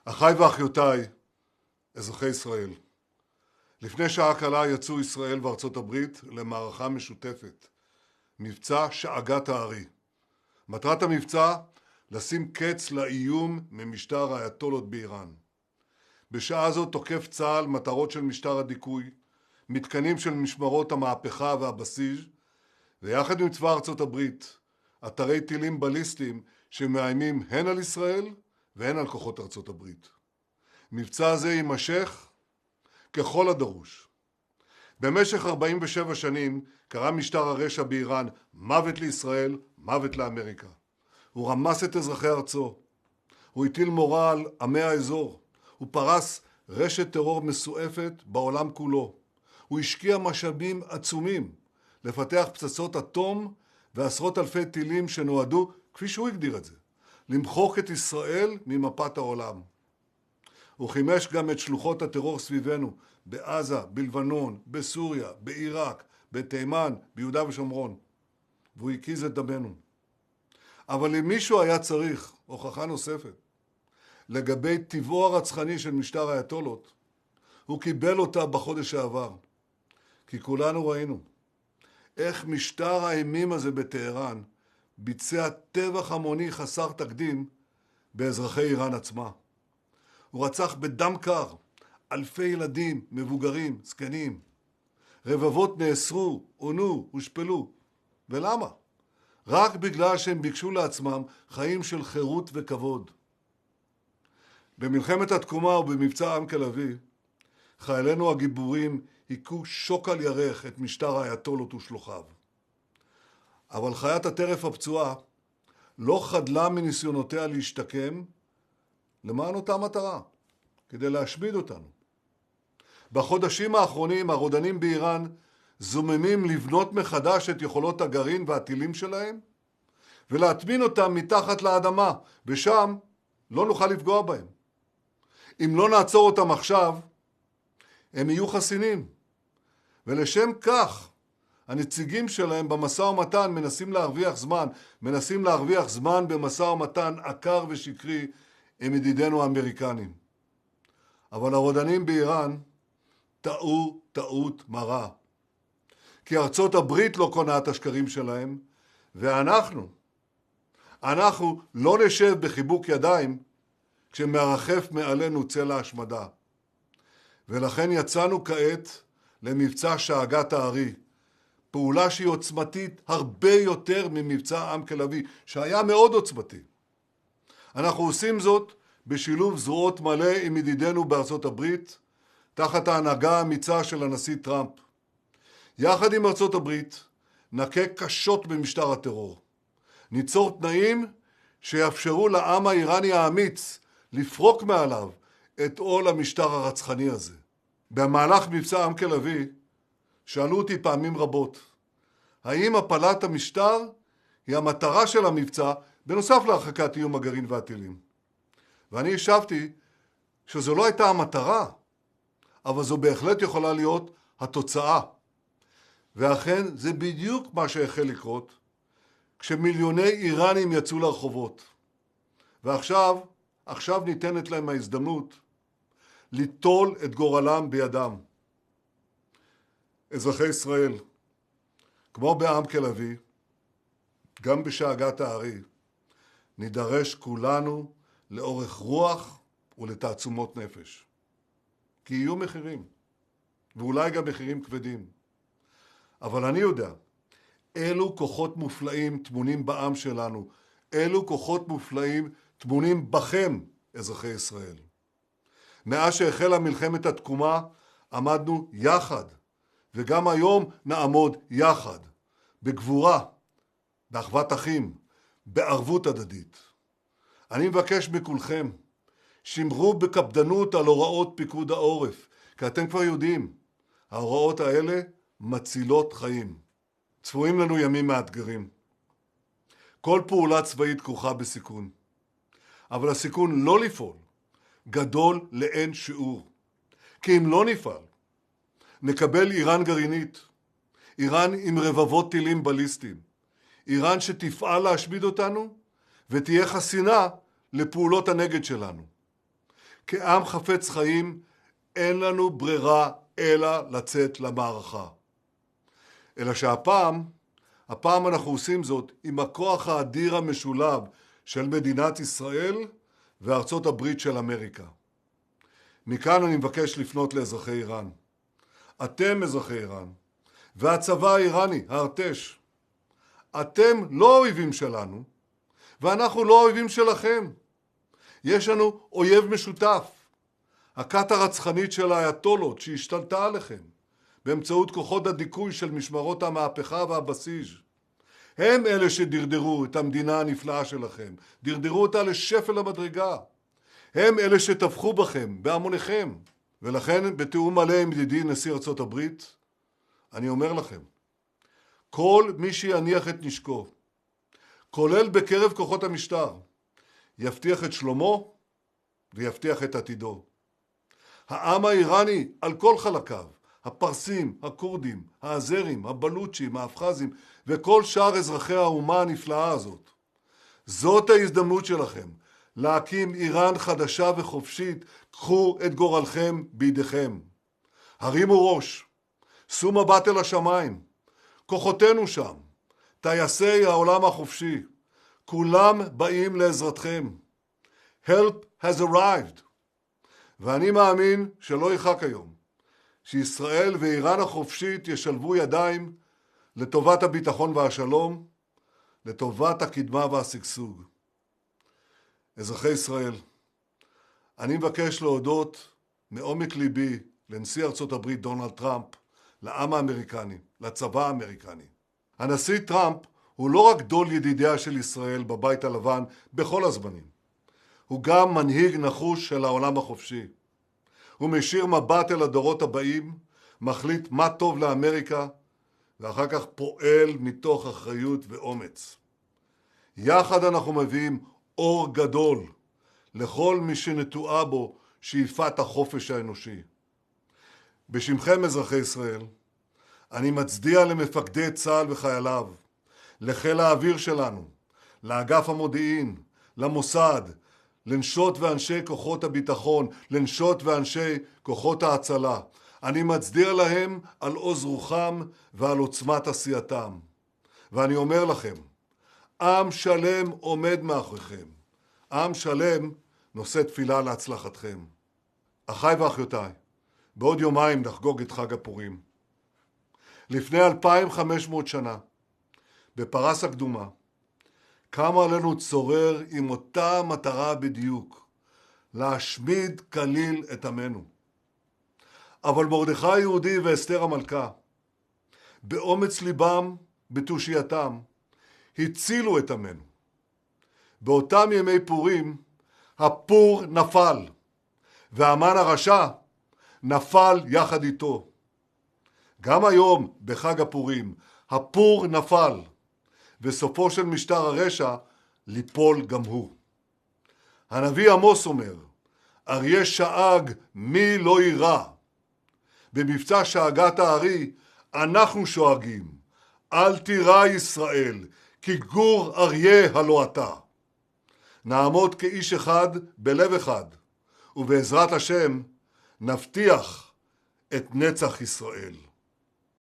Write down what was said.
אחיי ואחיותיי, אזרחי ישראל, לפני שעה קלה יצאו ישראל וארצות הברית למערכה משותפת, מבצע שאגת הארי. מטרת המבצע, לשים קץ לאיום ממשטר האייתולות באיראן. בשעה זו תוקף צה"ל מטרות של משטר הדיכוי, מתקנים של משמרות המהפכה והבסיס, ויחד עם צבא ארצות הברית, אתרי טילים בליסטיים שמאיימים הן על ישראל והן על כוחות ארצות הברית. מבצע זה יימשך ככל הדרוש. במשך 47 שנים קרא משטר הרשע באיראן מוות לישראל, מוות לאמריקה. הוא רמס את אזרחי ארצו. הוא הטיל מורא על עמי האזור. הוא פרס רשת טרור מסועפת בעולם כולו. הוא השקיע משאבים עצומים לפתח פצצות אטום ועשרות אלפי טילים שנועדו, כפי שהוא הגדיר את זה, למחוק את ישראל ממפת העולם. הוא חימש גם את שלוחות הטרור סביבנו, בעזה, בלבנון, בסוריה, בעיראק, בתימן, ביהודה ושומרון. והוא הקיז את דמנו. אבל אם מישהו היה צריך הוכחה נוספת לגבי טבעו הרצחני של משטר האייתולות, הוא קיבל אותה בחודש שעבר. כי כולנו ראינו איך משטר האימים הזה בטהרן ביצע טבח המוני חסר תקדים באזרחי איראן עצמה. הוא רצח בדם קר אלפי ילדים, מבוגרים, זקנים. רבבות נאסרו, עונו, הושפלו. ולמה? רק בגלל שהם ביקשו לעצמם חיים של חירות וכבוד. במלחמת התקומה ובמבצע עם כלביא, חיילינו הגיבורים היכו שוק על ירך את משטר האייתולות ושלוחיו. אבל חיית הטרף הפצועה לא חדלה מניסיונותיה להשתקם למען אותה מטרה, כדי להשמיד אותנו. בחודשים האחרונים הרודנים באיראן זוממים לבנות מחדש את יכולות הגרעין והטילים שלהם, ולהטמין אותם מתחת לאדמה, ושם לא נוכל לפגוע בהם. אם לא נעצור אותם עכשיו, הם יהיו חסינים. ולשם כך, הנציגים שלהם במשא ומתן מנסים להרוויח זמן במשא ומתן עקר ושקרי עם ידידינו האמריקנים. אבל הרודנים באיראן טעו טעות מרה. כי ארצות הברית לא קונה את השקרים שלהם, ואנחנו לא נשב בחיבוק ידיים כשמרחף מעלינו צל ההשמדה. ולכן יצאנו כעת למבצע שאגת הארי, פעולה שהיא עוצמתית הרבה יותר ממבצע עם כלביא, שהיה מאוד עוצמתי. אנחנו עושים זאת בשילוב זרועות מלא עם ידידינו בארצות הברית, תחת ההנהגה האמיצה של הנשיא טראמפ. יחד עם ארצות הברית נכה קשות במשטר הטרור. ניצור תנאים שיאפשרו לעם האיראני האמיץ לפרוק מעליו את עול המשטר הרצחני הזה. במהלך מבצע עם כלביא שאלו אותי פעמים רבות, האם הפלת המשטר היא המטרה של המבצע בנוסף להרחקת איום הגרעין והטילים? ואני השבתי שזו לא הייתה המטרה, אבל זו בהחלט יכולה להיות התוצאה. ואכן זה בדיוק מה שהחל לקרות כשמיליוני איראנים יצאו לרחובות. ועכשיו ניתנת להם ההזדמנות ליטול את גורלם בידם. אזרחי ישראל, כמו בעם כלביא, גם בשאגת הארי, נידרש כולנו לאורך רוח ולתעצומות נפש. כי יהיו מחירים, ואולי גם מחירים כבדים. אבל אני יודע, אילו כוחות מופלאים טמונים בעם שלנו, אילו כוחות מופלאים טמונים בכם, אזרחי ישראל. מאז שהחלה מלחמת התקומה, עמדנו יחד, וגם היום נעמוד יחד, בגבורה, באחוות אחים, בערבות הדדית. אני מבקש מכולכם, שמרו בקפדנות על הוראות פיקוד העורף, כי אתם כבר יודעים, ההוראות האלה מצילות חיים. צפויים לנו ימים מאתגרים. כל פעולה צבאית כרוכה בסיכון. אבל הסיכון לא לפעול גדול לאין שיעור. כי אם לא נפעל, נקבל איראן גרעינית, איראן עם רבבות טילים בליסטיים, איראן שתפעל להשמיד אותנו ותהיה חסינה לפעולות הנגד שלנו. כעם חפץ חיים, אין לנו ברירה אלא לצאת למערכה. אלא שהפעם אנחנו עושים זאת עם הכוח האדיר המשולב של מדינת ישראל וארצות הברית של אמריקה. מכאן אני מבקש לפנות לאזרחי איראן. אתם אזרחי איראן, והצבא האיראני, הארטש, אתם לא האויבים שלנו, ואנחנו לא האויבים שלכם. יש לנו אויב משותף, הכת הרצחנית של האייתולות שהשתלטה עליכם, באמצעות כוחות הדיכוי של משמרות המהפכה והבסיס. הם אלה שדרדרו את המדינה הנפלאה שלכם, דרדרו אותה לשפל המדרגה. הם אלה שטבחו בכם, בהמוניכם. ולכן, בתיאום מלא עם ידידי נשיא ארצות הברית, אני אומר לכם, כל מי שיניח את נשקו, כולל בקרב כוחות המשטר, יבטיח את שלומו ויבטיח את עתידו. העם האיראני על כל חלקיו, הפרסים, הכורדים, האזרים, הבלוצ'ים, האבחזים וכל שאר אזרחי האומה הנפלאה הזאת. זאת ההזדמנות שלכם להקים איראן חדשה וחופשית. קחו את גורלכם בידיכם. הרימו ראש, שאו מבט אל השמיים. כוחותינו שם, טייסי העולם החופשי, כולם באים לעזרתכם. Help has arrived. ואני מאמין שלא ירחק היום, שישראל ואיראן החופשית ישלבו ידיים לטובת הביטחון והשלום, לטובת הקדמה והשגשוג. אזרחי ישראל, אני מבקש להודות מעומק ליבי לנשיא ארצות הברית דונלד טראמפ, לעם האמריקני, לצבא האמריקני. הנשיא טראמפ הוא לא רק גדול ידידיה של ישראל בבית הלבן בכל הזמנים, הוא גם מנהיג נחוש של העולם החופשי. הוא משאיר מבט אל הדורות הבאים, מחליט מה טוב לאמריקה, ואחר כך פועל מתוך אחריות ואומץ. יחד אנחנו מביאים אור גדול לכל מי שנטועה בו שאיפת החופש האנושי. בשמכם אזרחי ישראל, אני מצדיע למפקדי צה"ל וחייליו, לחיל האוויר שלנו, לאגף המודיעין, למוסד, לנשות ואנשי כוחות הביטחון, לנשות ואנשי כוחות ההצלה. אני מצדיע להם על עוז רוחם ועל עוצמת עשייתם. ואני אומר לכם, עם שלם עומד מאחוריכם. עם שלם נושא תפילה להצלחתכם. אחיי ואחיותיי, בעוד יומיים נחגוג את חג הפורים. לפני 2,500 שנה, בפרס הקדומה, קם עלינו צורר עם אותה מטרה בדיוק, להשמיד כליל את עמנו. אבל מרדכי היהודי ואסתר המלכה, באומץ ליבם, בתושייתם, הצילו את עמנו. באותם ימי פורים, הפור נפל, והמן הרשע נפל יחד איתו. גם היום, בחג הפורים, הפור נפל, וסופו של משטר הרשע ליפול גם הוא. הנביא עמוס אומר, אריה שאג מי לא יירא. במבצע שאגת הארי אנחנו שואגים, אל תירא ישראל, כי גור אריה הלא אתה. נעמוד כאיש אחד בלב אחד, ובעזרת השם נבטיח את נצח ישראל.